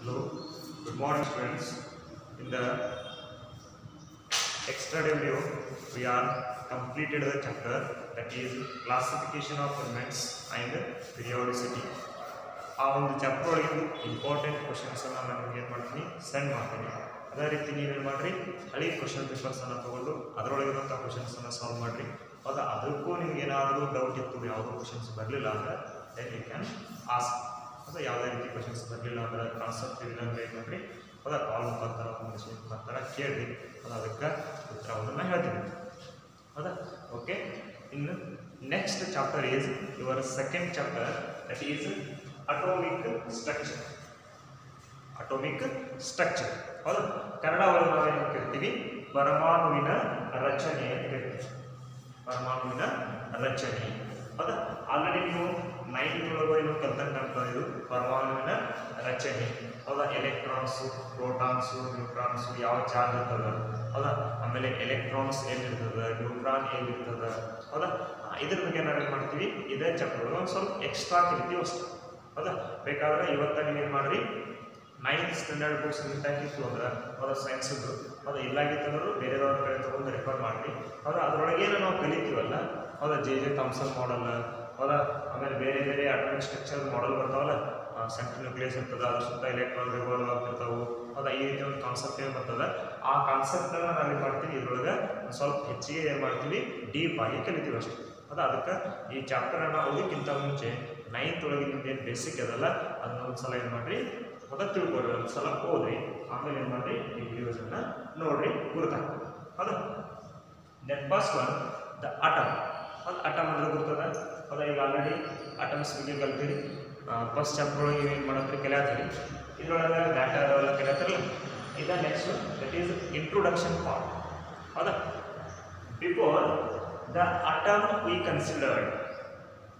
Hello, good morning students. In the extra video, we are completed the chapter that is classification of elements and periodicity. ಆ ಒಂದು chapter ಒಳಗೆ important ಕ್ವಶನ್ಸನ್ನು ನಾನು ನಿಮಗೆ ಏನು ಮಾಡ್ತೀನಿ send ಮಾಡ್ತೀನಿ. ಅದೇ ರೀತಿ ನೀವೇನು ಮಾಡಿರಿ ಹಳಿ ಕ್ವಶನ್ ಪೇಪರ್ಸನ್ನು ತೊಗೊಂಡು ಅದರೊಳಗಿರುವಂಥ ಕ್ವಶನ್ಸನ್ನು ಸಾಲ್ವ್ ಮಾಡಿರಿ. ಹೌದಾ, ಅದಕ್ಕೂ ನಿಮ್ಗೆ ಏನಾದರೂ ಡೌಟ್ ಇತ್ತು, ಯಾವುದೋ ಕ್ವಶನ್ಸ್ ಬರಲಿಲ್ಲ ಅಂದರೆ ದೆನ್ ಯು ಕ್ಯಾನ್ ಆಸ್ಕ್. ಹೌದಾ, ಯಾವುದೇ ರೀತಿ ಕ್ವಶನ್ಸ್ ಬರಲಿಲ್ಲ ಅಂದರೆ ಕಾನ್ಸೆಪ್ಟ್ ಇಲ್ಲ ಅಂದರೆ ಏನು ಮಾಡಿರಿ, ಹೌದಾ, ಕಾಲ್ ಮುಖಾಂತರ ಒಂದು ಮೆಸೇಜ್ ಮುಖಾಂತರ ಕೇಳಿರಿ, ಅದು ಅದಕ್ಕೆ ಉತ್ತರವನ್ನು ನಾನು ಹೇಳ್ತೀನಿ. ಹೌದಾ, ಓಕೆ. ಇನ್ನು next chapter is your second chapter, that is atomic structure. Atomic structure, ಹೌದಾ, ಕನ್ನಡ ಒಳಗೆ ನಾವೇನು ಕೇಳ್ತೀವಿ, ಪರಮಾಣುವಿನ ರಚನೆ ಅಂತ ಕೇಳ್ತೀವಿ. ಪರಮಾಣುವಿನ ರಚನೆ, ಹೌದಾ. ಆಲ್ರೆಡಿ ನೀವು 9th ಒಳಗೆ ಏನು ಕಲ್ತಂತ ಇದು ಪರಮಾಣುವಿನ ರಚನೆ, ಹೌದಾ. ಎಲೆಕ್ಟ್ರಾನ್ಸು, ಪ್ರೋಟಾನ್ಸು, ನ್ಯೂಟ್ರಾನ್ಸು, ಯಾವ ಚಾರ್ಜ್ ಇರ್ತದೆ, ಹೌದಾ. ಆಮೇಲೆ ಎಲೆಕ್ಟ್ರಾನ್ಸ್ ಎಲ್ಲಿರ್ತದೆ, ನ್ಯೂಟ್ರಾನ್ ಎಲ್ಲಿರ್ತದೆ, ಹೌದಾ. ಇದ್ರ ಬಗ್ಗೆ ನಾವೇನು ಮಾಡ್ತೀವಿ, ಇದೇ ಚಾಪ್ಟರ್ ಒಂದು ಸ್ವಲ್ಪ ಎಕ್ಸ್ಟ್ರಾ ಕಲಿತೀವಿ ಅಷ್ಟೇ. ಹೌದಾ, ಬೇಕಾದ್ರೆ ಇವತ್ತು ನೀವೇನು ಮಾಡಿರಿ 9th ಸ್ಟ್ಯಾಂಡರ್ಡ್ ಬುಕ್ಸ್ ಇತ್ತು ಅಂದ್ರೆ ಹೌದಾ, ಸೈನ್ಸಿದ್ದು, ಹೌದಾ, ಇಲ್ಲಾಗಿತ್ತಂದ್ರೂ ಬೇರೆದವ್ರ ಕಡೆ ತೊಗೊಂಡು ರೆಫರ್ ಮಾಡಿರಿ. ಹೌದಾ, ಅದರೊಳಗೇನು ನಾವು ಕಲಿತೀವಲ್ಲ, ಹೌದಾ, ಜೆ ಥಾಮ್ಸನ್ ಮಾಡೆಲ್, ಹೌದಾ, ಆಮೇಲೆ ಬೇರೆ ಬೇರೆ ಅಟೋಮಿಕ್ ಸ್ಟ್ರಕ್ಚರ್ ಮಾಡೆಲ್ ಬರ್ತಾವಲ್ಲ, ಸೆಂಟ್ರಲ್ ನ್ಯೂಕ್ಲಿಯಸ್ ಇರ್ತದೆ, ಅದ್ರ ಸುತ್ತ ಎಲೆಕ್ಟ್ರಾನ್ ರಿವಾಲ್ವ್ ಆಗ್ತಿರ್ತಾವೆ, ಹೌದಾ. ಈ ರೀತಿ ಒಂದು ಕಾನ್ಸೆಪ್ಟ್ ಏನು ಬರ್ತದೆ, ಆ ಕಾನ್ಸೆಪ್ಟನ್ನು ನಾವೇನು ಮಾಡ್ತೀವಿ ಇದ್ರೊಳಗೆ ಸ್ವಲ್ಪ ಹೆಚ್ಚಿಗೆ ಏನು ಮಾಡ್ತೀವಿ, ಡೀಪ್ ಆಗಿ ಕಲಿತೀವಿ ಅಷ್ಟೇ. ಹೌದಾ, ಅದಕ್ಕೆ ಈ ಚಾಪ್ಟರನ್ನು ಓದೋಕ್ಕಿಂತ ಮುಂಚೆ 9th ಒಳಗೆ ನಿಮ್ದು ಏನು ಬೇಸಿಕ್ ಅದಲ್ಲ ಅದನ್ನ ಒಂದು ಸಲ ಏನು ಮಾಡಿರಿ, ಹೌದಾ, ತಿಳ್ಕೊಡ್ರಿ, ಒಂದು ಸಲ ಓದ್ರಿ, ಆಮೇಲೆ ಏನು ಮಾಡಿರಿ ಈ ವಿಡಿಯೋಸನ್ನು ನೋಡಿರಿ, ಗುರುತಾಗ್ತದೆ. ಹೌದಾ, then first one the atom. ಅದು ಅಟಮ್ ಅಂದರೆ ಗುರ್ತದ, ಹೌದಾ. ಈಗ ಆಲ್ರೆಡಿ ಅಟಮ್ಸ್ ಬಗ್ಗೆ ಕಲ್ತೀರಿ. ಫಸ್ಟ್ ಚಾಪ್ಟರ್ ಒಳಗೆ ಏನು ಮಾಡತ್ರಿ ಕಲಿಯಾತ್ರಿ, ಇದರೊಳಗೆ ಮ್ಯಾಟರ್ ಅವೆಲ್ಲ ಕಲಿಯಾತಿರಲ್ಲ. ಇದು next that is introduction part. ಹೌದಾ, before the atom we considered,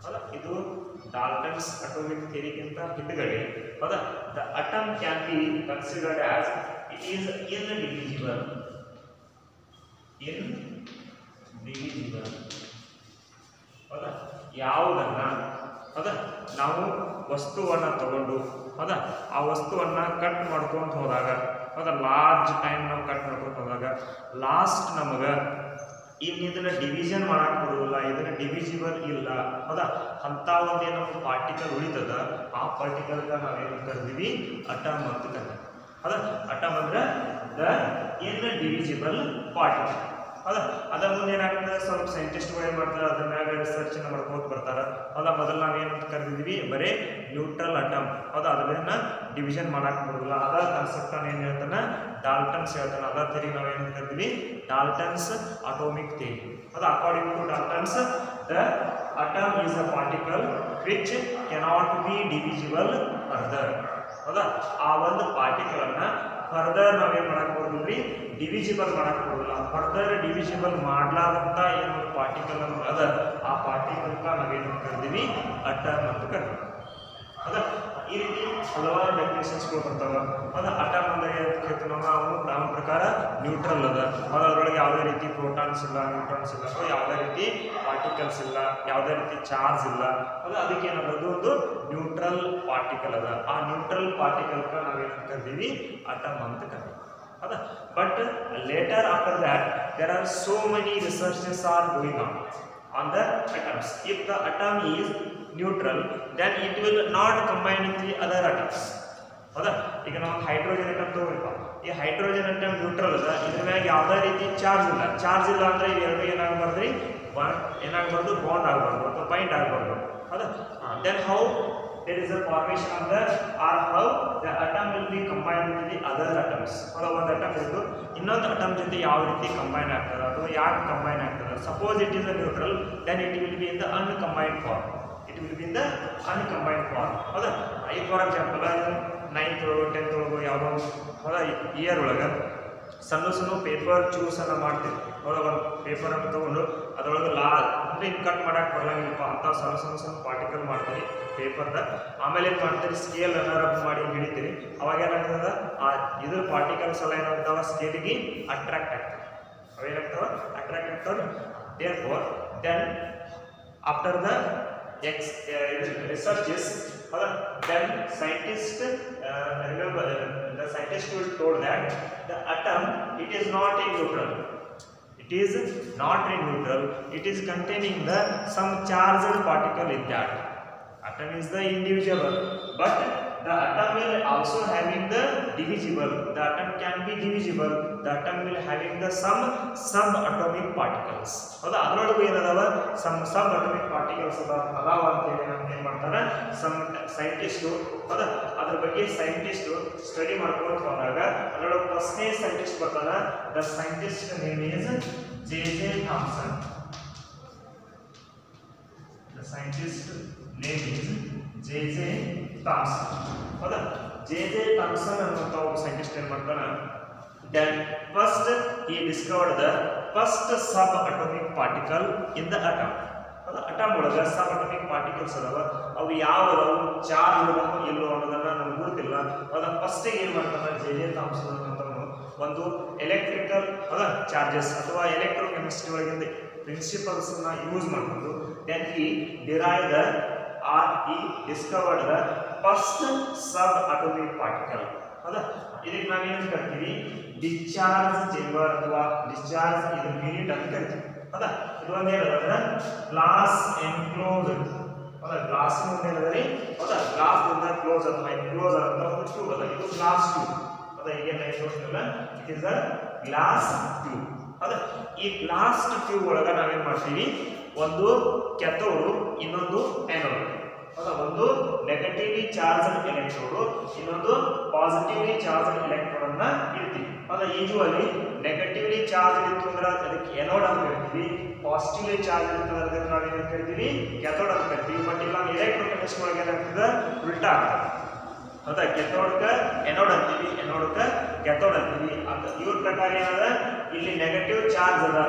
ಹೌದಾ, ಇದು ಡಾಲ್ಟನ್ಸ್ ಅಟೋಮಿಕ್ ಥಿಯರಿಗಿಂತ ಹಿಂದುಗಡೆ, ಹೌದಾ, the atom can be considered as it is indivisible. Indivisible, ಹೌದಾ. ಯಾವುದನ್ನ, ಹೌದಾ, ನಾವು ವಸ್ತುವನ್ನು ತಗೊಂಡು, ಹೌದಾ, ಆ ವಸ್ತುವನ್ನು ಕಟ್ ಮಾಡ್ಕೊಂತ ಹೋದಾಗ, ಹೌದಾ, ಲಾರ್ಜ್ ಟೈಮ್ ನಾವು ಕಟ್ ಮಾಡ್ಕೊಂತ ಹೋದಾಗ ಲಾಸ್ಟ್ ನಮಗೆ ಇದನ್ನು ಡಿವಿಷನ್ ಮಾಡಕ್ಕೆ ಬರೋಲ್ಲ, ಇದನ್ನು ಡಿವಿಜಿಬಲ್ ಇಲ್ಲ, ಹೌದಾ, ಅಂಥ ಒಂದೇನೋ ಪಾರ್ಟಿಕಲ್ ಉಳಿತದ, ಆ ಪಾರ್ಟಿಕಲ್ಗೆ ನಾವೇನು ಕರೆದೀವಿ, ಅಟಮ್ ಅಂತ ಕರೀತೀವಿ. ಹೌದಾ, ಅಟಮ್ ಅಂದ್ರೆ ದ ಇನ್ಡಿವಿಜಿಬಲ್ ಪಾರ್ಟಿಕಲ್. ಹೌದಾ, ಅದರ ಮುಂದೆ ಏನಾಗ್ತದೆ, ಸ್ವಲ್ಪ ಸೈಂಟಿಸ್ಟ್ಗಳು ಏನು ಮಾಡ್ತಾರೆ, ಅದ್ರ ಮ್ಯಾಗ ರಿಸರ್ಚ್ ಮಾಡ್ಕೋತ ಬರ್ತಾರೆ. ಹೌದಾ, ಮೊದಲು ನಾವೇನಂತ ಕರೆದಿದ್ವಿ, ಬರೀ ನ್ಯೂಟ್ರಲ್ ಅಟಮ್, ಹೌದಾ, ಅದನ್ನ ಡಿವಿಷನ್ ಮಾಡಕ್ಕೆ ಬರೋಲ್ಲ. ಅದ ಕಾನ್ಸೆಪ್ಟ್ ಏನು ಹೇಳ್ತಾನೆ, ಡಾಲ್ಟನ್ಸ್ ಹೇಳ್ತಾನೆ. ಅದರ ಥಿಯರಿ ನಾವೇನಂತ ಕರಿತೀವಿ, ಡಾಲ್ಟನ್ಸ್ ಅಟೋಮಿಕ್ ಥಿಯರಿ. ಹೌದಾ, according to Dalton's the atom is a particle which cannot be divisible further. ಹೌದಾ, ಆ ಒಂದು ಪಾರ್ಟಿಕಲನ್ನು ಫರ್ದರ್ ನಾವೇನು ಮಾಡಕ್ಕೆ ಬರೋದಿಲ್ಲ, ಡಿವಿಜಿಬಲ್ ಮಾಡಕ್ಕೆ ಬರೋಲ್ಲ. ಫರ್ದರ್ ಡಿವಿಜಿಬಲ್ ಮಾಡಲಾದಂಥ ಏನೊಂದು ಪಾರ್ಟಿಕಲ್ ಅದ, ಆ ಪಾರ್ಟಿಕಲ್ಗೆ ನಾವೇನು ಕರಿತೀವಿ, ಅಟಮ್ ಅಂತ ಕರಿತೀವಿ. ಹೌದಾ, ಈ ರೀತಿ ಹಲವಾರು ಡೆಫಿನೇಷನ್ಸ್ಗಳು ಬರ್ತಾವೆ. ಹೌದಾ, ಅಟಮ್ ಅಂದರೆ ಏನಂತ ನಮ್ಮ ಪ್ರಕಾರ ನ್ಯೂಟ್ರಲ್ ಅದ, ಹೌದಾ, ಅದರೊಳಗೆ ಯಾವುದೇ ರೀತಿ ಪ್ರೋಟಾನ್ಸ್ ಇಲ್ಲ, ನ್ಯೂಟ್ರಾನ್ಸ್ ಇಲ್ಲ, ಅಥವಾ ಯಾವುದೇ ರೀತಿ ಪಾರ್ಟಿಕಲ್ಸ್ ಇಲ್ಲ, ಯಾವುದೇ ರೀತಿ ಚಾರ್ಜ್ ಇಲ್ಲ. ಹೌದಾ, ಅದಕ್ಕೆ ಏನದು ಒಂದು ನ್ಯೂಟ್ರಲ್ ಪಾರ್ಟಿಕಲ್ ಅದ. ಆ ನ್ಯೂಟ್ರಲ್ ಪಾರ್ಟಿಕಲ್ಗೆ ನಾವೇನಂತ ಕರಿತೀವಿ, ಅಟಮ್ ಅಂತ ಕರಿತೀವಿ. ಹೌದಾ, but later after that there are so many researches are going on the atoms. If the atom is neutral, then it will not combine with the other atoms. ಹೌದಾ, ಈಗ ನಾವು ಹೈಡ್ರೋಜನ್ ಅಟಮ್ ತಗೋಬೇಕು. ಈ hydrogen atom neutral ಅದ, ಇದ್ರ ಮ್ಯಾಗ ಯಾವುದೇ ರೀತಿ ಚಾರ್ಜ್ ಇಲ್ಲ. ಚಾರ್ಜ್ ಇಲ್ಲ ಅಂದರೆ ಇವೆರಡು ಏನಾಗಬಾರ್ದ್ರಿ, ಏನಾಗಬಾರ್ದು, ಬಾಂಡ್ ಆಗಬಾರ್ದು ಅಥವಾ ಬೈಂಡ್ ಆಗಬಾರ್ದು. ಹೌದಾ, then how there is a formation of the, or how the atom will be combined with the other atoms. ಹೌದಾ, ಒಂದು ಅಟಮ್ ಇದ್ದು ಇನ್ನೊಂದು ಅಟಮ್ ಜೊತೆ ಯಾವ ರೀತಿ ಕಂಬೈನ್ ಆಗ್ತದೆ ಅಥವಾ ಯಾಕೆ ಕಂಬೈನ್ ಆಗ್ತದೆ. Suppose it is a neutral, then it will be in the uncombined form. It will be in the uncombined form. ಹೌದಾ, ಈಗ ಫಾರ್ ಎಕ್ಸಾಂಪಲ್ 9th ಒಳಗೆ 10th ಒಳಗೆ ಯಾವುದೋ, ಹೌದಾ, ಇಯರ್ ಒಳಗೆ ಸಣ್ಣ ಸಣ್ಣ ಪೇಪರ್ ಚೂಸನ್ನು ಮಾಡ್ತೀವಿ. ಹೌದಾ, ಒಂದು ಪೇಪರನ್ನು ತೊಗೊಂಡು ಅದರೊಳಗೆ ಅಂದರೆ ಇನ್ನು ಕಟ್ ಮಾಡೋಕೆ ಬರಲಂಗಿಲ್ಲಪ್ಪ ಅಂತ ಸಣ್ಣ ಸಣ್ಣ ಸಣ್ಣ ಪಾರ್ಟಿಕಲ್ ಮಾಡ್ತೀವಿ ಪೇಪರ್ದ. ಆಮೇಲೆ ಏನು ಮಾಡ್ತೀರಿ, ಸ್ಕೇಲ್ ರಬ್ ಮಾಡಿ ಹಿಡಿತೀರಿ. ಅವಾಗ ಏನಾಗ್ತದೆ, ಆ ಇದ್ರ ಪಾರ್ಟಿಕಲ್ಸ್ ಎಲ್ಲ ಏನಾಗ್ತಾವೆ, ಸ್ಕೇಲಿಗೆ ಅಟ್ರಾಕ್ಟ್ ಆಗ್ತವೆ. ಅವೇನಾಗ್ತಾವೆ, ಅಟ್ರಾಕ್ಟ್ ಆಗ್ತಾವೆ. Therefore then after the researches, then scientists remember the scientist will told that the atom, it is not a neutral. It is not a neutral. It is containing the some charged particle in that. Atom is the indivisible, but the atom will also having the divisible. The atom can be divisible. The atom will having the some subatomic particles. ಹೌದಾ, ಅದರೊಳಗೆ ಏನದಾವ some subatomic particles ಅದಾವ ಅಂತ ಹೇಳಿ ನಮ್ಗೆ ಏನು ಮಾಡ್ತಾರೆ some scientist, ಹೌದಾ, ಅದ್ರ ಬಗ್ಗೆ ಸೈಂಟಿಸ್ಟು ಸ್ಟಡಿ ಮಾಡ್ಕೊಂಡು ಹೋದಾಗ ಅದರೊಳಗೆ ಫಸ್ಟ್ನೇ ಸೈಂಟಿಸ್ಟ್ ಬರ್ತಾನ. The scientist name is J Thomson. The scientist name is J Thomson. ಹೌದಾ, ಜೆ ಥಾಮ್ಸನ್ ಅನ್ನುವಂಥ ಒಬ್ಬ ಸೈಂಟಿಸ್ಟ್ ಏನು ಮಾಡ್ತಾನೆ, then first he discovered the first subatomic particle in the atom. Atom ಒಳಗೆ subatomic particles ಅದಾವ. ಅವು ಯಾವ ಚಾರ್ಜ್ ಇರೋದು ಎಲ್ಲೋ ಅನ್ನೋದನ್ನ ನಮ್ಗೆ ಗೊತ್ತಿಲ್ಲ. ಅದ ಫಸ್ಟ್ ಏನು ಮಾಡ್ತಾನೆ ಜೆ ಥಾಮ್ಸನ್ ಅಂತವನು ಒಂದು ಎಲೆಕ್ಟ್ರಿಕಲ್ ಚಾರ್ಜಸ್ ಅಥವಾ ಎಲೆಕ್ಟ್ರೋಕೆಮಿಸ್ಟ್ರಿ ಒಳಗಿಂದ ಪ್ರಿನ್ಸಿಪಲ್ಸ್ ಅನ್ನ ಯೂಸ್ ಮಾಡಿಕೊಂಡು then he derived the or he discovered the first subatomic particle. ಹೌದಾ, ಇದಕ್ಕೆ ನಾವೇನು ಕರಿತೀವಿ ಡಿಸ್ಚಾರ್ಜ್ ಚೇಂಬರ್ ಅಥವಾ ಡಿಸ್ಚಾರ್ಜ್ ಇದು ಯೂನಿಟ್ ಅಂತ ಕರಿತೀವಿ. ಹೌದಾ, ಇದು ಒಂದು ಏನಂದ್ರೆ ಗ್ಲಾಸ್ ಎನ್ಕ್ಲೋಸ್ಡ್. ಹೌದಾ, ಗ್ಲಾಸ್ ಏನಂದ್ರೆ ಹೌದಾ ಗ್ಲಾಸ್ ಇಂದ ಕ್ಲೋಸ್ ಅಥವಾ ಎನ್ಕ್ಲೋಸ್ ಅಂತ ಒಂದು ಟ್ಯೂಬ್ ಅದ. ಇದು ಗ್ಲಾಸ್ ಟ್ಯೂಬ್. ಹೌದಾ, ಈಗ ನಾನು ತೋರಿಸ್ತಿಲ್ಲ, it is a glass tube. ಹೌದಾ, ಈ ಗ್ಲಾಸ್ ಟ್ಯೂಬ್ ಒಳಗೆ ನಾವೇನ್ ಮಾಡ್ತೀವಿ, ಒಂದು ಕ್ಯಾಥೋಡ್ ಇನ್ನೊಂದು ಆನೋಡ್. ಹೌದಾ, ಒಂದು ನೆಗೆಟಿವ್ಲಿ ಚಾರ್ಜ್ಡ್ ಎಲೆಕ್ಟ್ರೋಡ್ ಇನ್ನೊಂದು ಪಾಸಿಟಿವ್ಲಿ ಚಾರ್ಜ್ಡ್ ಎಲೆಕ್ಟ್ರೋಡ್ ಅನ್ನ ಇಡ್ತೀವಿ. ಹೌದಾ, ಯೂಶುವಲಿ ನೆಗೆಟಿವ್ಲಿ ಚಾರ್ಜ್ ಇತ್ತು ಅಂದ್ರೆ ಅದಕ್ಕೆ ಎನೋಡ್ ಅಂತ ಕರಿತೀವಿ, ಪಾಸಿಟಿವ್ಲಿ ಚಾರ್ಜ್ ಇರ್ತದೆ ಅದಕ್ಕೆ ನಾವು ಏನಂತ ಕರಿತೀವಿ ಕ್ಯಾಥೋಡ್ ಅಂತ ಕರಿತೀವಿ. ಬಟ್ ಇಲ್ಲ ಎಲೆಕ್ಟ್ರೋಕೆಮಿಸ್ಟ್ರಿ ಒಳಗೆ ಏನಾಗ್ತದೆ ಉಲ್ಟಾ ಆಗ್ತದೆ. ಹೌದಾ, ಕೆಥೋಡ್ಗೆ ಎನೋಡ್ ಅಂತೀವಿ, ಎನೋಡ್ಗೆ ಕ್ಯಾಥೋಡ್ ಅಂತೀವಿ. ಅಂತ ಇವ್ರ ಪ್ರಕಾರ ಏನದ ಇಲ್ಲಿ ನೆಗೆಟಿವ್ ಚಾರ್ಜ್ ಅದ.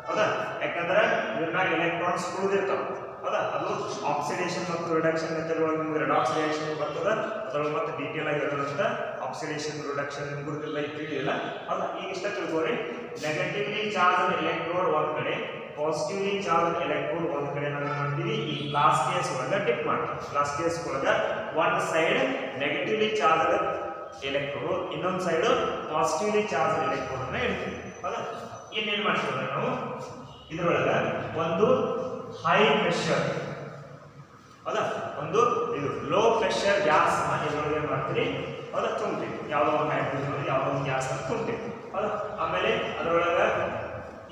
ಹೌದಾ, ಯಾಕಂದ್ರೆ ಇದ್ರಾಗ ಎಲೆಕ್ಟ್ರಾನ್ಸ್ ಉಳಿದಿರ್ತಾವ. ಹೌದಾ, ಅದು ಆಕ್ಸಿಡೇಷನ್ ಮತ್ತು ರಿಡಕ್ಷನ್ ಮೆಥಡ್ ಒಳಗೆ ನಿಮ್ಗೆ ರೆಡಾಕ್ಸ್ ರಿಯಾಕ್ಷನ್ ಬರ್ತದೆ. ಅದರೊಳಗೆ ಮತ್ತೆ ಡೀಟೇಲ್ ಆಗಿ ಇರೋದಂತ ಆಕ್ಸಿಡೇಷನ್ ರಿಡಕ್ಷನ್ ನಿಮ್ಗೆ ಗೊತ್ತಿಲ್ಲ, ತಿಳಿದಿಲ್ಲ. ಹೌದಾ, ಈಗ ಇಷ್ಟ ತಿಳ್ಕೊರಿ, ನೆಗೆಟಿವ್ಲಿ ಚಾರ್ಜ್ ಎಲೆಕ್ಟ್ರೋಡ್ ಒಂದ್ ಕಡೆ, ಪಾಸಿಟಿವ್ಲಿ ಚಾರ್ಜ್ ಎಲೆಕ್ಟ್ರೋಡ್ ಒಂದ್ ಕಡೆ ನಾವು ಏನು ಮಾಡ್ತೀವಿ ಈ ಗ್ಲಾಸ್ ಕೇಸ್ ಒಳಗೆ ಟಿಪ್ ಮಾಡ್ತೀವಿ. ಗ್ಲಾಸ್ ಕೇಸ್ ಒಳಗೆ ಒಂದ್ ಸೈಡ್ ನೆಗೆಟಿವ್ಲಿ ಚಾರ್ಜ್ ಎಲೆಕ್ಟ್ರೋಡ್, ಇನ್ನೊಂದು ಸೈಡ್ ಪಾಸಿಟಿವ್ಲಿ ಚಾರ್ಜ್ ಎಲೆಕ್ಟ್ರೋಡ್ ಅನ್ನ ಇಡ್ತೀವಿ. ಹೌದಾ, ಏನೇನು ಮಾಡ್ತೀವಿ ನಾವು ಇದರೊಳಗೆ ಒಂದು ಹೈ ಪ್ರೆಷರ್, ಹೌದಾ, ಒಂದು ಇದು ಲೋ ಪ್ರೆಷರ್ ಗ್ಯಾಸ್ ಇದರೊಳಗೆ ಏನು ಮಾಡ್ತೀವಿ, ಹೌದಾ, ತುಂಬ್ತೀವಿ. ಯಾವುದೋ ಒಂದು ಹೈಡ್ರೋಜನ್ ಯಾವುದೋ ಒಂದು ಗ್ಯಾಸ್ ಅಂತ ತುಂಬ್ತೀವಿ. ಹೌದಾ, ಆಮೇಲೆ ಅದರೊಳಗೆ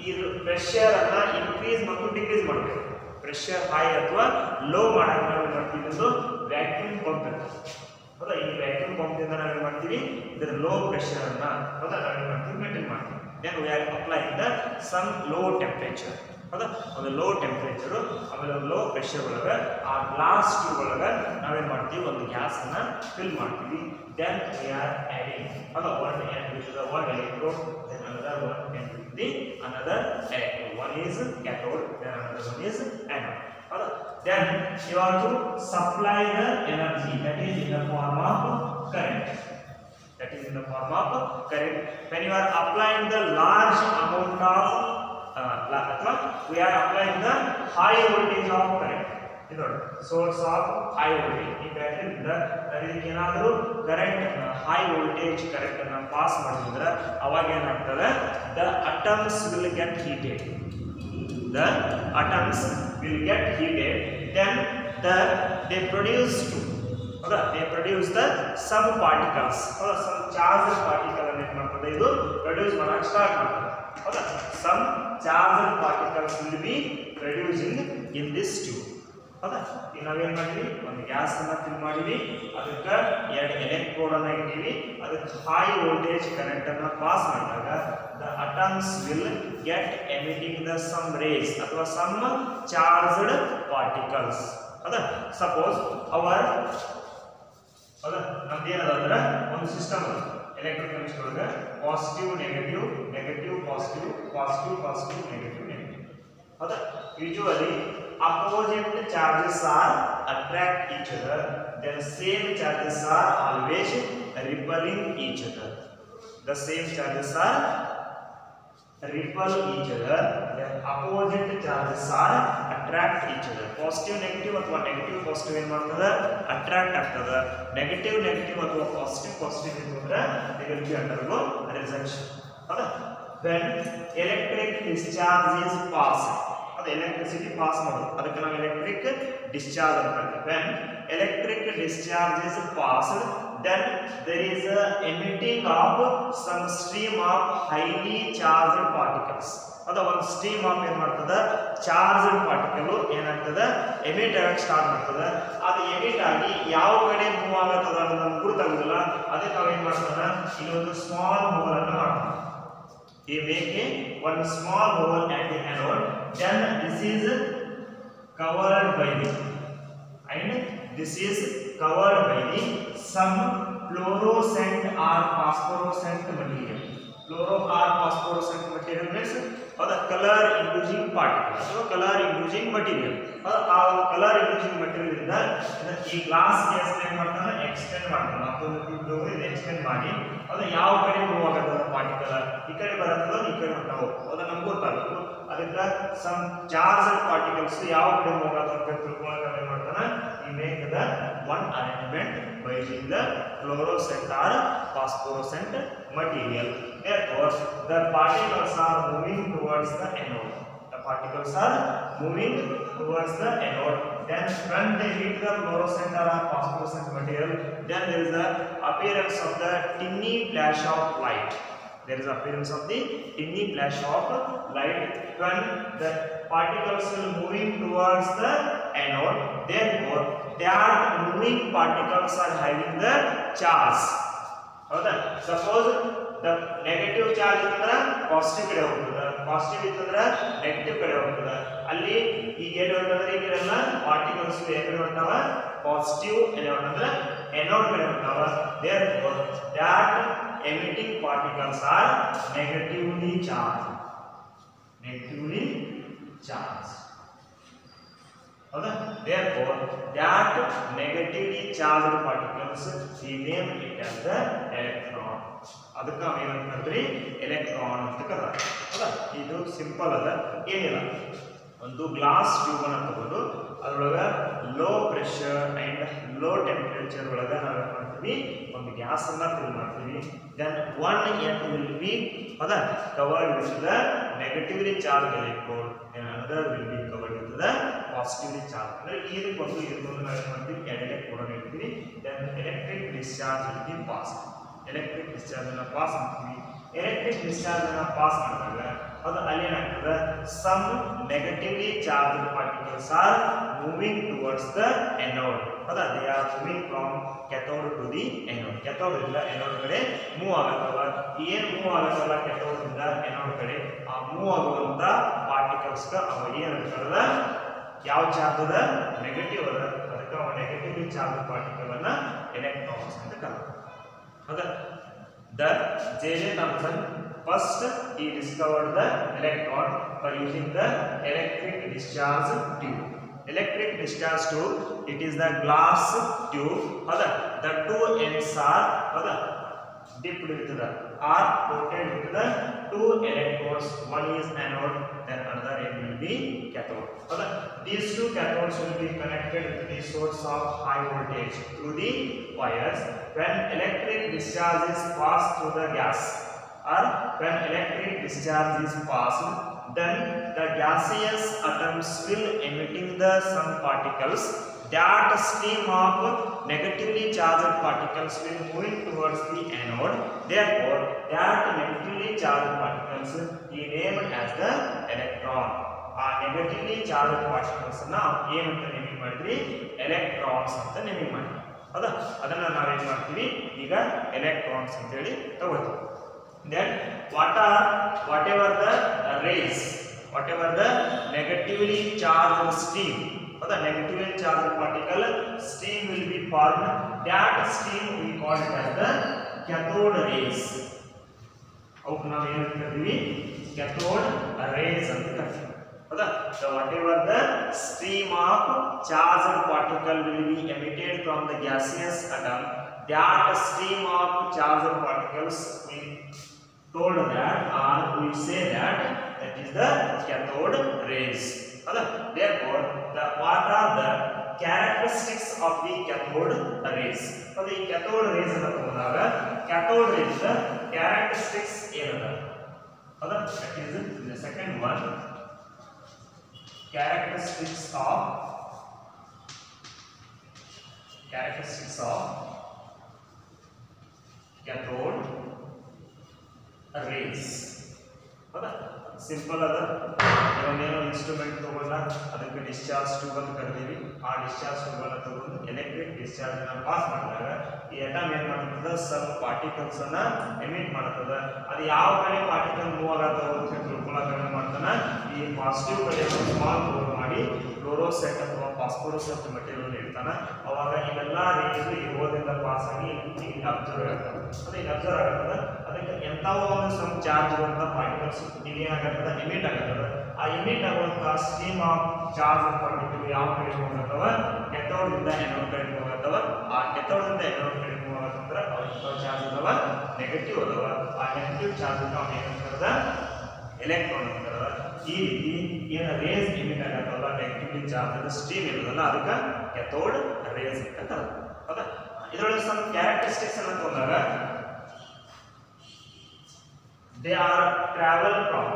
ಈ ಪ್ರೆಷರ್ ಅನ್ನ ಇನ್ಕ್ರೀಸ್ ಮತ್ತು ಡಿಕ್ರೀಸ್ ಮಾಡಬೇಕು. ಪ್ರೆಷರ್ ಹೈ ಅಥವಾ ಲೋ ಮಾಡಕ್ಕೆ ನಾವು ಏನು ಮಾಡ್ತೀವಿ, ಒಂದು ವ್ಯಾಕ್ಯೂಮ್ ಪಂಪ್ ಇರ್ತದೆ. ಹೌದಾ, ಈ ವ್ಯಾಕ್ಯೂಮ್ ಪಂಪ್ನಿಂದ ನಾವೇನು ಮಾಡ್ತೀವಿ ಇದರ ಲೋ ಪ್ರೆಷರ್ ಅನ್ನ, ಹೌದಾ, ನಾವೇನು ಮಾಡ್ತೀವಿ ಮೇಂಟೈನ್ ಮಾಡ್ತೀವಿ. then we are applying the some low temperature. ಹೌದಾ, ಒಂದು ಲೋ ಟೆಂಪರೇಚರು ಆಮೇಲೆ ಒಂದು ಲೋ ಪ್ರೆಷರ್ ಒಳಗೆ ಆ ಗ್ಲಾಸ್ ಟ್ಯೂಬ್ ಒಳಗೆ ನಾವೇನು ಮಾಡ್ತೀವಿ ಒಂದು ಗ್ಯಾಸ್ ಅನ್ನ ಫಿಲ್ ಮಾಡ್ತೀವಿ. then we are adding one end with the one electrode, then another one end with the another electrode. One is cathode, then another one is anode. ಹೌದಾ, then you have to supply the energy, that is in the form of current. That is in the form of current. When you are applying the large amount of we are applying the high voltage of current. ಇದು source of high voltage. ಈ battery ಇಂದ ಇದಕ್ಕೆ ಏನಾದರೂ current high voltage current ಅನ್ನು pass ಮಾಡಿದ್ರೆ ಅವಾಗ ಏನಾಗ್ತದೆ, the atoms will get heated. The atoms will get heated. Then they produce they produce the some particles. some charged particle ಅನ್ನು ಏನು ಮಾಡ್ತದೆ, ಇದು ಪ್ರೊಡ್ಯೂಸ್ ಮಾಡಕ್ಕೆ ಸ್ಟಾರ್ಟ್ ಮಾಡ್ತದೆ. ಹೌದಾ, some charged particles will be producing in this tube. ಹೌದಾ, ಈಗ ನಾವೇನು ಮಾಡಿದ್ವಿ ಒಂದು ಗ್ಯಾಸ್ ಅನ್ನ ಫಿಲ್ ಮಾಡಿದ್ವಿ, ಅದಕ್ಕೆ ಎರಡು ಎಲೆಕ್ಟ್ರೋಡ್ ಅನ್ನ ಇಟ್ಟಿವಿ, ಅದಕ್ಕೆ ಹೈ ವೋಲ್ಟೇಜ್ ಕರೆಂಟ್ ಅನ್ನ ಪಾಸ್ ಮಾಡಿದಾಗ the atoms will get emitting the some rays ಅಥವಾ some charged particles. ಹೌದಾ, ಸಪೋಸ್ ಅವರ್ ಹೌದಾ ನಮ್ದು ಏನದ ಅಂದ್ರೆ ಒಂದು ಸಿಸ್ಟಮ್ ಅದ ಎಲೆಕ್ಟ್ರೋಕೆಮಿಸ್ಟ್ರಿ ಒಳಗೆ positive negative negative positive positive positive negative negative. ಹೌದಾ, usually opposite charges are attract each other, then same charges are always repelling each other. The same charges are repel each other, then opposite charges are attract each other. Positive negative ಅಥವಾ negative positive ಏನು ಮಾಡ್ತದೆ attract ಆಗ್ತದೆ. negative negative ಅಥವಾ positive positive ಏನು ಅಂದ್ರೆ they will be undergo repulsion. ಹೌದಾ? when electric discharge is passed, ಅದು electricity pass ಮಾಡೋದು, ಅದಕ್ಕೆ ನಾವು electric discharge ಅಂತ ಹೇಳ್ತೀವಿ. when electric discharge is passed, then there is a emitting of some stream of highly charged particles. ಅದು ಒಂದು stream of ಏನು ಮಾಡ್ತದೆ ಚಾರ್ಜ್ಡ್ ಪಾರ್ಟಿಕಲ್ ಏನಾಗ್ತದೆ ಎಮಿಟ್ ಆಗಕ್ಕೆ ಸ್ಟಾರ್ಟ್ ಮಾಡ್ತದೆ. ಅದು ಎಮಿಟ್ ಆಗಿ ಯಾವ ಕಡೆ ಮೂವ್ ಆಗತ್ತದ ಅನ್ನೋದು ನಮ್ಗೆ ಗೊತ್ತಾಗೋದಿಲ್ಲ. ಅದಕ್ಕೆ ನಾವು ಏನು ಮಾಡ್ತದೆ ಇಲ್ಲೊಂದು ಸ್ಮಾಲ್ ಹೋಲ್ ಅನ್ನು ಮಾಡ್ತೀವಿ. ಈ make one small hole at the anode, then this is covered by the and this is covered by the some fluorescent or phosphorescent material. Fluoro or phosphorescent material means the color inducing particle ಅಥವಾ color inducing material. ಆ color inducing material ಇಂದ ಈ glass case ಏನು ಮಾಡ್ತಾನೆ extend ಮಾಡ್ತಾನೆ. ಮತ್ತೊಂದು tube ಇದು extend ಮಾಡಿ ಅದು ಯಾವ ಕಡೆ ಮೂವ್ ಆಗತ್ತದ ಪಾರ್ಟಿಕಲ್ ಈ ಕಡೆ ಬರುತ್ತದೋ ಈ ಕಡೆ ಹೊರಟಾವು ಅದು ನಮ್ಗೆ ಗೊತ್ತಾಗಬೇಕು. ಅದಕ್ಕೆ ಸಮ್ ಚಾರ್ಜ್ಡ್ ಪಾರ್ಟಿಕಲ್ಸ್ ಯಾವ ಕಡೆ ಮೂವ್ ಆಗತ್ತದ ಅಂತ ತಿಳ್ಕೊಳ್ಳೋಕೆ ಏನು ಮಾಡ್ತಾನೆ ಈ make the one arrangement by using the fluorescent or phosphorescent material. Therefore, the particles are moving towards the anode. The particles are moving towards the anode. Then, when they hit the fluorescent or phosphorescent material, then there is the appearance of the tiny flash of light. There is appearance of the tiny flash of light when the particles will moving towards the anode. Therefore, that moving particles are having the charge. ಹೌದಾ? Suppose the negative charge ಇತ್ತಂದ್ರೆ positive ಕಡೆ ಹೋಗ್ತದೆ, positive ಇತ್ತಂದ್ರೆ negative ಕಡೆ ಹೋಗ್ತದೆ. ಅಲ್ಲಿ ಈಗ ಏನು ಹೊಂಟಂದ್ರೆ ಈಗೆಲ್ಲ ಪಾರ್ಟಿಕಲ್ಸ್ ಎಕಡೆ ಹೊಂಟಾವ ಪಾಸಿಟಿವ್ ಎಲ್ಲಿ ಹೊಂಟಂದ್ರೆ ಎನೋಡ್ ಕಡೆ ಹೊಂಟಾವ. Therefore, that emitting particles are negatively charged. Negatively charged. Therefore, that negatively charged particles we name it as the electron. ಅದಕ್ಕೆ ನಾವು ಏನಂತೀವಿ ಎಲೆಕ್ಟ್ರಾನ್ ಅಂತ ಕರೀತಾರೆ. ಹೌದಾ? ಇದು ಸಿಂಪಲ್ ಅದ, ಏನಿಲ್ಲ. ಒಂದು ಗ್ಲಾಸ್ ಟ್ಯೂಬ್ ಅನ್ನು ತಗೊಂಡು ಅದರೊಳಗೆ low pressure and low temperature ಒಳಗೆ ನಾವು ಏನು ಮಾಡ್ತೀವಿ ಒಂದು ಗ್ಯಾಸ್ ಅನ್ನ ಫಿಲ್ ಮಾಡ್ತೀವಿ. Then one end will be ಹೌದಾ covered with the negatively charge electrode and another will be covered with the positively charge. ಅಂದರೆ ಇದಕ್ಕೊಂದು ಇದಕ್ಕೊಂದು ನಾವು ಏನು ಮಾಡ್ತೀವಿ ಎಲೆಕ್ಟ್ರೋಡ್ ಇಡ್ತೀವಿ. Then electric discharge will be pass. Electric discharge ಅನ್ನು ಪಾಸ್ ಮಾಡ್ತೀವಿ. ಎಲೆಕ್ಟ್ರಿಕ್ ಡಿಸ್ಚಾರ್ಜ್ ಅನ್ನು ಪಾಸ್ ಮಾಡಿದಾಗ ಅದು ಅಲ್ಲೇನಾಗ್ತದೆ some negatively charge particles are moving towards the anode. ಹೌದಾ? They are moving from cathode to the anode. Cathode ಇಂದ anode ಕಡೆ move ಆಗತ್ತವ. ಏನು ಮೂವ್ ಆಗತ್ತಲ್ಲ ಕ್ಯಾಥೋಡ್ ಇಂದ ಎನೋಡ್ ಕಡೆ ಆ ಮೂವ್ ಆಗುವಂತ ಪಾರ್ಟಿಕಲ್ಸ್ ಅವ ಏನಂತಾರದ ಯಾವ ಚಾರ್ಜ್ ಅದ ನೆಗೆಟಿವ್ ಅದ. ಅದಕ್ಕೆ ಅವ ನೆಗೆಟಿವ್ಲಿ ಚಾರ್ಜ್ ಪಾರ್ಟಿಕಲ್ ಅನ್ನ ಎಲೆಕ್ಟ್ರಾನ್ಸ್ ಅಂತ ಕರೀತಾರೆ. ಹೌದಾ? The J.J. Thomson first he discovered the electron by using the electric discharge tube. Electric discharge tube, it is the glass tube. The two ends are dipped with the are coated with the two electrodes. One is anode, then another end will be cathode. These two cathodes will be connected with the source of high voltage through the wires. When electric discharge is passed through the gas, or when electric discharge is passed, then the gaseous atoms will emitting the some particles. That stream of negatively charged particles will move towards the anode. Therefore, that negatively charged particles is named as the electron. ಆ negatively charge particles ನಾವು ಏನಂತ naming ಮಾಡಿದ್ವಿ electrons ಅಂತ naming ಮಾಡಿದ್ವಿ. ಹೌದಾ? ಅದನ್ನ ನಾವೇನ್ ಮಾಡ್ತೀವಿ ಈಗ ಎಲೆಕ್ಟ್ರಾನ್ಸ್ ಅಂತ ಹೇಳಿ ತಗೋತೀವಿ. Then whatever the rays, whatever the negatively charge stream, ಹೌದಾ negatively charge particle stream will be form. That stream we call it as the cathode rays. ಅವಕ್ಕೆ ನಾವು ಏನು ಕರಿತೀವಿ ಕ್ಯಾಥೋಡ್ ರೇಸ್ ಅಂತ ಕರಿತೀವಿ. ಹೌದಾ? So whatever the stream of charged particle will be emitted from the gaseous atom, that stream of charged particles will told that or we say that that is the cathode rays. Therefore, what are the characteristics of the cathode rays? So the cathode rays anna tಗೊಂಡಾಗ cathode rays the characteristics ಏನದ? that is the second one, characteristics of cathode rays. Simple ಅದ. ನಾವೇನೋ instrument ತಗೊಂಡ ಅದಕ್ಕೆ discharge tube ಅಂತ ಕರಿತೀವಿ. ಆ discharge tube ಅನ್ನು ತಗೊಂಡು ಎಲೆಕ್ಟ್ರಿಕ್ ಡಿಸ್ಚಾರ್ಜ್ ಅನ್ನು ಪಾಸ್ ಮಾಡಿದಾಗ ಈ ಅಟಮ್ ಏನ್ ಮಾಡ್ತದ, ಸಬ್ ಪಾರ್ಟಿಕಲ್ಸ್ ಅನ್ನ ಎಮಿಟ್ ಮಾಡ್ತದ. ಅದು ಯಾವ ಕಡೆ ಪಾರ್ಟಿಕಲ್ ಮೂವ್ ಆಗತ್ತವ ಅಂತ ತಿಳ್ಕೊಳ್ಳೋಕೆ ಏನ್ ಮಾಡ್ತಾನ, ಈ ಪಾಸಿಟಿವ್ ಕಡೆ ಸ್ಮಾಲ್ ಮೂವ್ ಮಾಡಿ ಫ್ಲೋರೋಸೆಂಟ್ ಅಥವಾ ಫಾಸ್ಫೋರಸೆಂಟ್ ಮೆಟೀರಿಯಲ್ ಇರ್ತಾನ. ಅವಾಗ ಇವೆಲ್ಲ ರೇಸ್ ಇರೋದ್ರಿಂದ ಪಾಸ್ ಆಗಿ ಇಲ್ಲಿ ಅಬ್ಸರ್ವ್ ಆಗ್ತದೆ. ಅದು ಈಗ ಅಬ್ಸರ್ವ್ ಆಗ್ತದೆ. ಅದಕ್ಕೆ ಎಂಥವೋ ಒಂದು ಸಮ್ ಚಾರ್ಜ್ ಇರುವಂಥ ಪಾರ್ಟಿಕಲ್ಸ್ ಇಲ್ಲಿ ಏನಾಗತ್ತದ, ಎಮಿಟ್ ಆಗತ್ತದ. ಆ ಎಮಿಟ್ ಆಗುವಂಥ ಸ್ಟ್ರೀಮ್ ಆಫ್ ಚಾರ್ಜ್ ಪಾರ್ಟಿಕಲ್ ಯಾವ ಕಡೆ ಹೋಗತ್ತವ, ಕೆಥೋಡ್ ಇಂದ ಎನೋಡ್ ಕಡೆ ಹೋಗತ್ತವ. ಆ ಕೆಥೋಡ್ ಇಂದ ಎನೋಡ್ ಕಡೆ ಹೋಗತ್ತಂದ್ರೆ ಅವ ಚಾರ್ಜ್ ಅದಾವ, ನೆಗೆಟಿವ್ ಅದಾವ. ಆ ನೆಗೆಟಿವ್ ಚಾರ್ಜ್ ನಾವು ಏನಂತಾರದ, ಎಲೆಕ್ಟ್ರಾನ್ ಅಂತಾರ. ಈ ರೀತಿ ಏನು ರೇಸ್ ಎಮಿಟ್ ಆಗತ್ತಲ್ಲ, ನೆಗೆಟಿವ್ಲಿ ಚಾರ್ಜ್ ಸ್ಟ್ರೀಮ್ ಇರೋದಲ್ಲ, ಅದಕ್ಕೆ ಕೆಥೋಡ್ ರೇಸ್ ಅಂತ ಹೌದಾ. ಇದರೊಳಗೆ ಸಮ್ ಕ್ಯಾರೆಕ್ಟರಿಸ್ಟಿಕ್ಸ್ ಅನ್ನ ತಗೊಂಡಾಗ they are travel from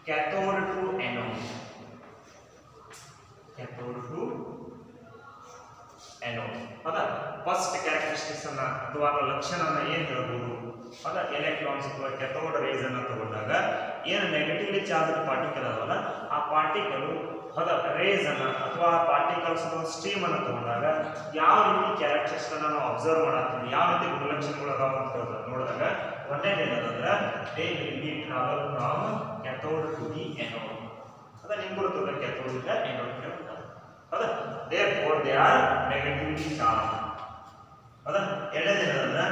cathode to anode. ಹೌದಾ. ಫಸ್ಟ್ ಕ್ಯಾರೆಕ್ಟರಿಸ್ಟಿಕ್ಸ್ ಅನ್ನ ಅಥವಾ ಲಕ್ಷಣವನ್ನ ಏನ್ ಹೇಳ್ಬೋದು, ಹೌದಾ. ಎಲೆಕ್ಟ್ರಾನ್ಸ್ ಅಥವಾ ಕೆಥೋಡ್ ರೇಸ್ ಅನ್ನ ತಗೊಂಡಾಗ ಏನು ನೆಗೆಟಿವ್ಲಿ ಚಾರ್ಜ್ ಪಾರ್ಟಿಕಲ್ ಅದಲ್ಲ, ಆ ಪಾರ್ಟಿಕಲ್ ಹೌದಾ ರೇಸ್ ಅನ್ನ ಅಥವಾ ಪಾರ್ಟಿಕಲ್ಸ್ ಸ್ಟ್ರೀಮ್ ಅನ್ನು ತಗೊಂಡಾಗ ಯಾವ ರೀತಿ ಕ್ಯಾರೆಕ್ಟರಿಸ್ಟಿಕ್ಸ್ ಅನ್ನ ನಾವು ಅಬ್ಸರ್ವ್ ಮಾಡತ್ತೀವಿ, ಯಾವ ರೀತಿ ಗುಣಲಕ್ಷಣಗಳು ಅದಾವ ಅಂತ ನೋಡಿದಾಗ ಒಂದೇದು ಏನದಂದ್ರೆ they will be travel from cathode to the anode. ಅದ ನಿಮ್ಗೆ ಗೊತ್ತದ, ಕ್ಯಾಥೋಡ್ ಇಂದ ಎನೋಡ್ ಕಡೆ ಹೋಗ್ತದೆ. ಹೌದಾ. therefore they are negatively charged. ಹೌದಾ. ಎರಡನೇದು ಏನಂದ್ರೆ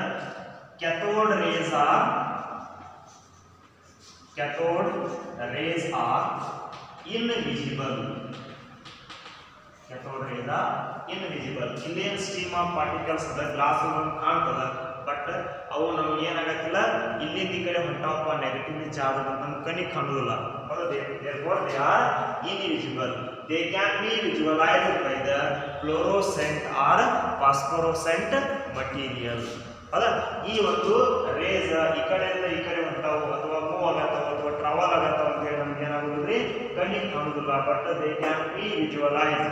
cathode rays are invisible. cathode rays are invisible. ಇಲ್ಲೇನು ಸ್ಟ್ರೀಮ್ ಆಫ್ ಪಾರ್ಟಿಕಲ್ಸ್ ಅದ, ಗ್ಲಾಸ್ ಕಾಣ್ತದ, ಬಟ್ ಅವು ನಮ್ಗೆ ಏನಾಗತ್ತಿಲ್ಲ, ಇಲ್ಲಿಂದ ಈ ಕಡೆ ಹೊಂಟಾವಪ್ಪ ನೆಗೆಟಿವ್ಲಿ ಚಾರ್ಜ್ ಅಂತ ನಮ್ಮ ಕಣ್ಣಿಗೆ ಕಾಣುವುದಿಲ್ಲ. therefore they are invisible. they can be visualized by the fluorescent or phosphorescent material. ಹೌದಾ. ಈ ಒಂದು ರೇಸ್ ಈ ಕಡೆಯಿಂದ ಈ ಕಡೆ ಹೊಂಟಾವು ಅಥವಾ ಮೂವ್ ಆಗತ್ತಾವ ಅಥವಾ ಟ್ರಾವೆಲ್ ಆಗತ್ತಾವ ಅಂತ ಹೇಳಿ ನಮ್ಗೆ ಏನಾಗುದಿಲ್ಲ, ಕಣ್ಣಿಗೆ ಕಾಣುವುದಿಲ್ಲ. But they can be visualise.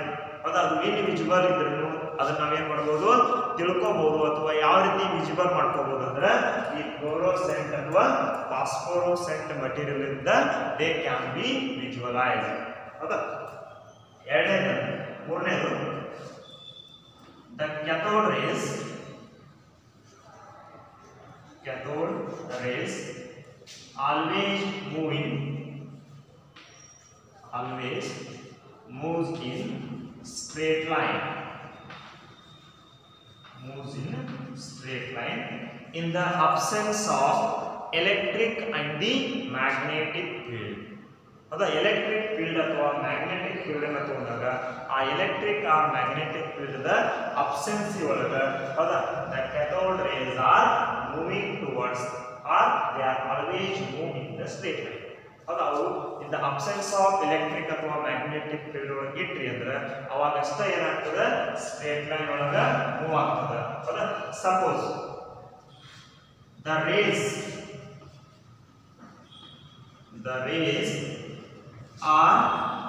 ಹೌದಾ. ಅದು ಏನು ವಿಜುವಲ್ ಇದ್ರೂ ಅದನ್ನ ನಾವೇನ್ ಮಾಡ್ಬೋದು, ತಿಳ್ಕೊಬಹುದು. ಅಥವಾ ಯಾವ ರೀತಿ ವಿಜುವಲ್ ಮಾಡ್ಕೋಬಹುದು ಅಂದ್ರೆ ಈ ಫ್ಲೋರೋಸೆಂಟ್ ಅಥವಾ ಫಾಸ್ಫೋರೋಸೆಂಟ್ ಮಟೀರಿಯಲ್ ಇಂದ ದೇ ಕ್ಯಾನ್ ಬಿ ವಿಜುವಲೈಸ್. ಹೌದಾ. ಎರಡನೇದು. ಮೂರನೇದು the cathode rays always moves in straight line. In the absence of electric and the magnetic field. ಹೌದಾ. ಎಲೆಕ್ಟ್ರಿಕ್ ಫೀಲ್ಡ್ ಅಥವಾ ಮ್ಯಾಗ್ನೆಟಿಕ್ ಫೀಲ್ಡ್ ಅನ್ನು ತಗೊಂಡಾಗ ಆ electric or magnetic field the absence ಒಳಗ ಹೌದಾ the cathode rays are moving towards or they are always moving in the straight line. ಹೌದಾ. ಅವು in the absence of electric ಅಥವಾ ಮ್ಯಾಗ್ನೆಟಿಕ್ ಫೀಲ್ಡ್ ಒಳಗೆ ಇಟ್ರಿ ಅಂದ್ರೆ ಅವಾಗ ಅಷ್ಟೇ ಏನಾಗ್ತದೆ, ಸ್ಟ್ರೇಟ್ ಲೈನ್ ಒಳಗ ಮೂವ್ ಆಗ್ತದೆ. ಹೌದಾ. Suppose the rays are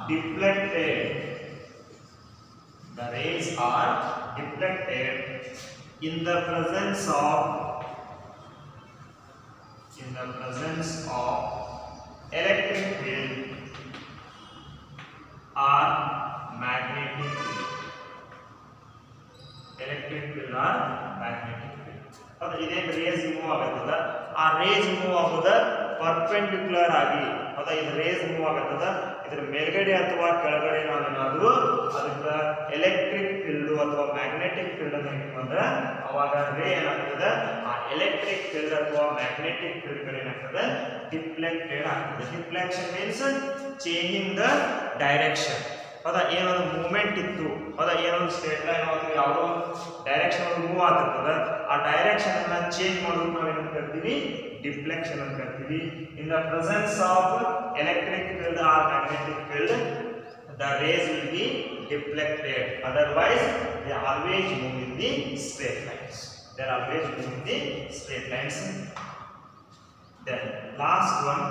deflected. In the presence of electric field or magnetic field. ಅದು ಇದೇನು ರೇಸ್ ಮೂವ್ ಆಗತ್ತದ, ಆ ರೇಸ್ ಮೂವ್ ಆಗೋದ ಪರ್ಪೆಂಡಿಕ್ಯುಲರ್ ಆಗಿ. ಹೌದಾ. ಇದು ರೇಸ್ ಮೂವ್ ಆಗತ್ತದ, ಇದ್ರ ಮೇಲ್ಗಡೆ ಅಥವಾ ಕೆಳಗಡೆ ನಾವೇನಾದ್ರೂ ಅದಕ್ಕೆ ಎಲೆಕ್ಟ್ರಿಕ್ ಫೀಲ್ಡ್ ಅಥವಾ ಮ್ಯಾಗ್ನೆಟಿಕ್ ಫೀಲ್ಡ್ ಅನ್ನು ಇಟ್ಕೊಂಡ್ರೆ ಅವಾಗ ರೇ ಏನಾಗ್ತದೆ, ಆ ಎಲೆಕ್ಟ್ರಿಕ್ ಫೀಲ್ಡ್ ಅಥವಾ ಮ್ಯಾಗ್ನೆಟಿಕ್ ಫೀಲ್ಡ್ ಕಡೆ ಏನಾಗ್ತದೆ, ಡಿಫ್ಲೆಕ್ಟೆಡ್ ಆಗ್ತದೆ. Deflection means changing the direction. ಹೌದಾ, ಏನೊಂದು ಮೂವ್ಮೆಂಟ್ ಇತ್ತು, ಹೌದಾ, ಏನೊಂದು ಸ್ಟ್ರೇಟ್ ಲೈನ್ ಯಾವುದೋ ಡೈರೆಕ್ಷನ್ ಒಂದು ಮೂವ್ ಆಗ್ತಿರ್ತದೆ, ಆ ಡೈರೆಕ್ಷನ್ ಅನ್ನ ಚೇಂಜ್ ಮಾಡೋದು ನಾವೇನು ಕರಿತೀವಿ, ಡಿಫ್ಲೆಕ್ಷನ್ ಅಂತ ಕರಿತೀವಿ. In the presence of electric field or magnetic field the rays will be deflected, otherwise they always move in the straight lines. They always move in the straight lines. Then last one,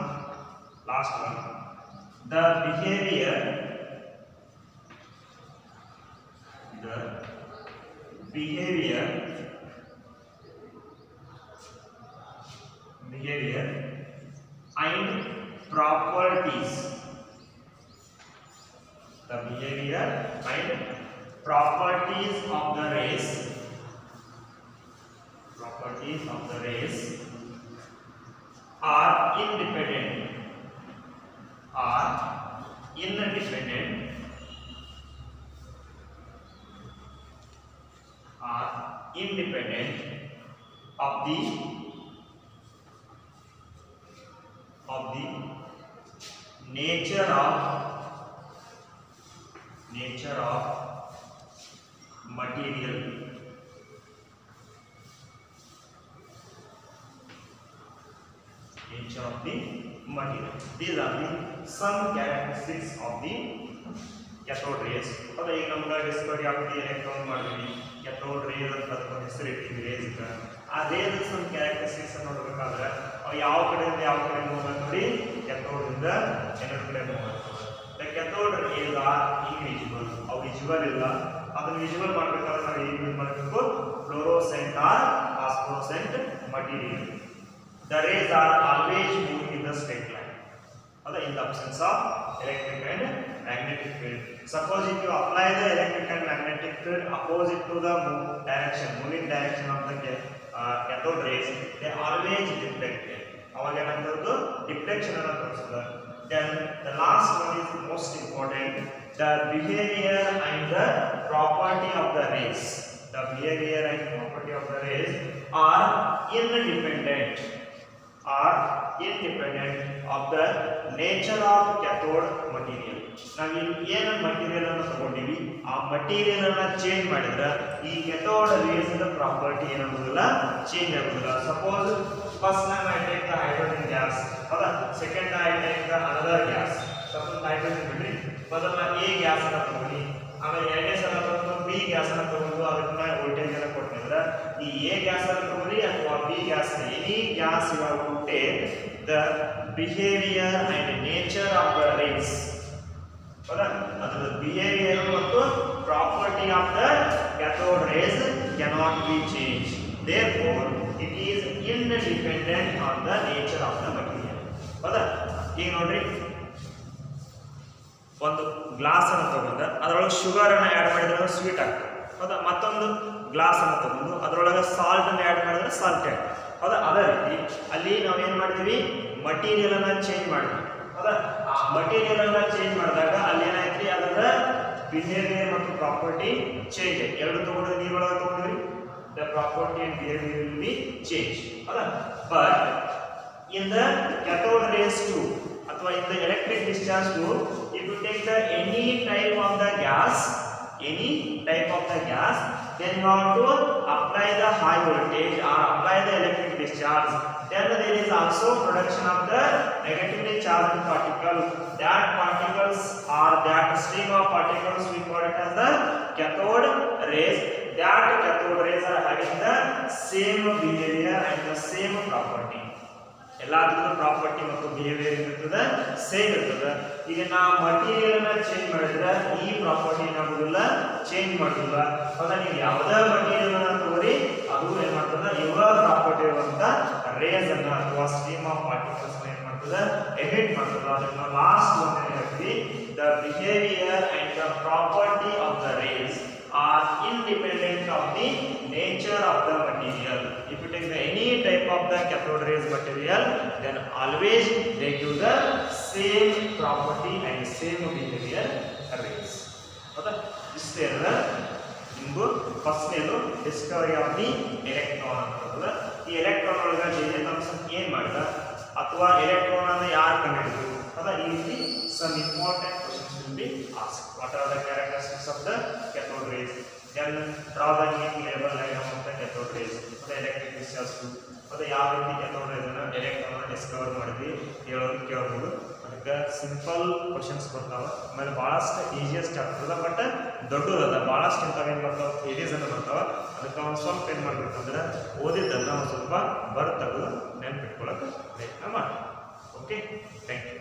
the behavior and properties. The behavior and properties of the rays are independent of the nature of material. Nature of the material. These are the some characteristics of the cathode rays. ಅದೇ ಈಗ ನಮ್ಗೆ Discovery ಆಗುತ್ತೆ electron ಮಾಡಿದ್ವಿ, cathode rays ಅಂತ ಅದಕ್ಕೆ ಹೆಸರು ಇಟ್ಟಿವಿ race. ಆ ರೇಸ್ some characteristics ಅನ್ನು ನೋಡಬೇಕಾದ್ರೆ ಅವು ಯಾವ ಕಡೆಯಿಂದ ಯಾವ ಕಡೆ ಮೂವ್ ಮಾಡಿ cathode ಇಂದ ಎನರ್ಜಿ ಕಡೆ ಮೂವ್ ಮಾಡ್ತವೆ. The cathode rays are invisible. ಅವು ವಿಜುವಲ್ ಇಲ್ಲ. ಅದನ್ನು ವಿಜುವಲ್ ಮಾಡಬೇಕಾದ್ರೆ ನಾವು ಏನು ಯೂಸ್ ಮಾಡಬೇಕು, fluorescent or phosphorescent material. The rays are always moving in the straight line. In the absence of electric and magnetic field. Suppose if you apply the electric and magnetic field opposite to the moving direction of the cathode rays, they always deflected. ಅವಾಗ ಏನಾಗ್ತದೆ, deflection ಅನ್ನು ತೋರಿಸ್ತದೆ. Then the last one is most important, the behavior and the property of the rays. The behavior and property of the rays are independent of the nature of cathode material. ನಾವು ಏನು material ಅನ್ನು ತಗೊಂಡಿವಿ, ಆ material ಅನ್ನ change ಮಾಡಿದ್ರೆ ಈ cathode rays the property ಏನಾಗೋದಿಲ್ಲ, change ಆಗೋದಿಲ್ಲ. Suppose first time I take the hydrogen gas, ಹೌದಾ, second I take the another gas. Suppose hydrogen ಬಿಡ್ರಿ, ಮೊದಲ ಎ ಗ್ಯಾಸ್ ಅನ್ನ ತಗೊಂಡು ಆಮೇಲೆ ಎರಡನೇ ಸಲ ತಗೊಂಡು ಬಿ ಗ್ಯಾಸ್ ಅನ್ನ ತಗೊಂಡು ಅದನ್ನ ವೋಲ್ಟೇಜ್ ಅನ್ನ ಕೊಟ್ಟಿದ್ರೆ ಈ ಎ ಗ್ಯಾಸ್ ಅನ್ನ ತಗೊಳ್ಳಿ ಅಥವಾ B gas, any gas you have to take the behaviour and nature of the rays. ಹೌದಾ, ಅದರ ಬಿಹೇವಿಯರ್ ಮತ್ತು property of the cathode rays cannot be changed. Therefore it is independent on the nature of the material. ಹೌದಾ, ಈಗ ನೋಡ್ರಿ, ಒಂದು glass ಅನ್ನು ತಗೊಂಡು ಅದರೊಳಗೆ ಶುಗರ್ ಅನ್ನು ಆ್ಯಡ್ ಮಾಡಿದ್ರೆ ಸ್ವೀಟ್ ಆಗ್ತದೆ. ಹೌದಾ, ಮತ್ತೊಂದು ಗ್ಲಾಸ್ ಅನ್ನು ತಗೊಂಡು ಅದರೊಳಗೆ ಸಾಲ್ಟ್ ಅನ್ನು ಆ್ಯಡ್ ಮಾಡಿದ್ರೆ ಸಾಲ್ಟ್ ಆಗ್ತದೆ. ಹೌದಾ, ಅದೇ ರೀತಿ ಅಲ್ಲಿ ನಾವೇನು ಮಾಡ್ತೀವಿ, ಮಟೀರಿಯಲ್ ಅನ್ನ ಚೇಂಜ್ ಮಾಡ್ತೀವಿ. ಹೌದಾ, ಆ ಮಟೀರಿಯಲ್ ಅನ್ನ ಚೇಂಜ್ ಮಾಡಿದಾಗ ಅಲ್ಲಿ ಏನಾಯ್ತು, ಅದರ ಬಿಹೇವಿಯರ್ ಮತ್ತು ಪ್ರಾಪರ್ಟಿ ಚೇಂಜ್ ಆಯ್ತು. ಎರಡು ತಗೊಂಡು ನೀರೊಳಗೆ ತಗೊಂಡ್ರಿ, the property and behaviour will be change. ಹೌದಾ, but in the cathode rays too ಅಥವಾ in the electric discharge too, if you take the any type of the gas, then you have to apply the high voltage or apply the electric discharge. Then there is also production of the negatively charged particle. That particles or that stream of particles we call it as the cathode rays. That cathode rays are having the same behavior and the same property. ಎಲ್ಲಾದ್ರೂ property ಮತ್ತು behaviour ಇರ್ತದೆ, same ಇರ್ತದೆ. ಈಗ ನಾವು material ಅನ್ನ change ಮಾಡಿದ್ರೆ ಈ property ಏನಾಗೋದಿಲ್ಲ, ಚೇಂಜ್ ಮಾಡೋದಿಲ್ಲ. ಹೌದಾ, ನೀವು ಯಾವುದೇ ಮಟೀರಿಯಲ್ ಅನ್ನ ತಗೋರಿ, ಅದು ಏನ್ ಮಾಡ್ತದೆ, ಇವರ ಪ್ರಾಪರ್ಟಿ ಇರುವಂತ ರೇಸ್ ಅನ್ನ ಅಥವಾ ಸ್ಟ್ರೀಮ್ ಆಫ್ ಪಾರ್ಟಿಕಲ್ಸ್ ಏನ್ ಮಾಡ್ತದೆ, ಎಮಿಟ್ ಮಾಡ್ತದೆ. ಅದನ್ನ ಲಾಸ್ಟ್ ಒಂದು ಹೇಳ್ತೀವಿ, the behaviour and the property of the rays are independent of the nature of the material. If you take any type of the cathode rays material, then always they give the same property and same behavior rays. Okay, this is the first discovery of the electron. ಈ electron ಒಳಗೆ J Thomson ಏನು ಮಾಡಿದ ಅಥವಾ electron ಅನ್ನು ಯಾರು ಕಂಡುಹಿಡಿದ್ರು, ಈ ರೀತಿ some important questions will be be asked. What are the characteristics of the cathode rays? Then draw the neat label diagram of the cathode rays. The electric discharge tube. ಮತ್ತು ಯಾವ ರೀತಿ cathode rays ಅನ್ನು direct ಅನ್ನು Discover ಮಾಡಿದ್ವಿ ಹೇಳೋದು ಕೇಳಬಹುದು. ಅದಕ್ಕೆ simple questions ಬರ್ತಾವೆ. ಆಮೇಲೆ ಭಾಳಷ್ಟು ಈಸಿಯೆಸ್ಟ್ ಆಗ್ತದೆ, ಬಟ್ ದೊಡ್ಡದಲ್ಲ, ಭಾಳಷ್ಟು ಇಂಥವೇನು ಬರ್ತಾವೆ ಥಿಯರೀಸ್ ಅನ್ನು ಬರ್ತಾವೆ. ಅದಕ್ಕೆ ಒಂದು ಸ್ವಲ್ಪ ಏನು ಮಾಡ್ಬೇಕಂದ್ರೆ ಓದಿದ್ದನ್ನು ಒಂದು ಸ್ವಲ್ಪ ಬರ್ ತೆಗೆದು ನೆನ್ಪಿಟ್ಕೊಳ್ಳೋಕೆ ಪ್ರಯತ್ನ ಮಾಡಿ. Okay, thank you.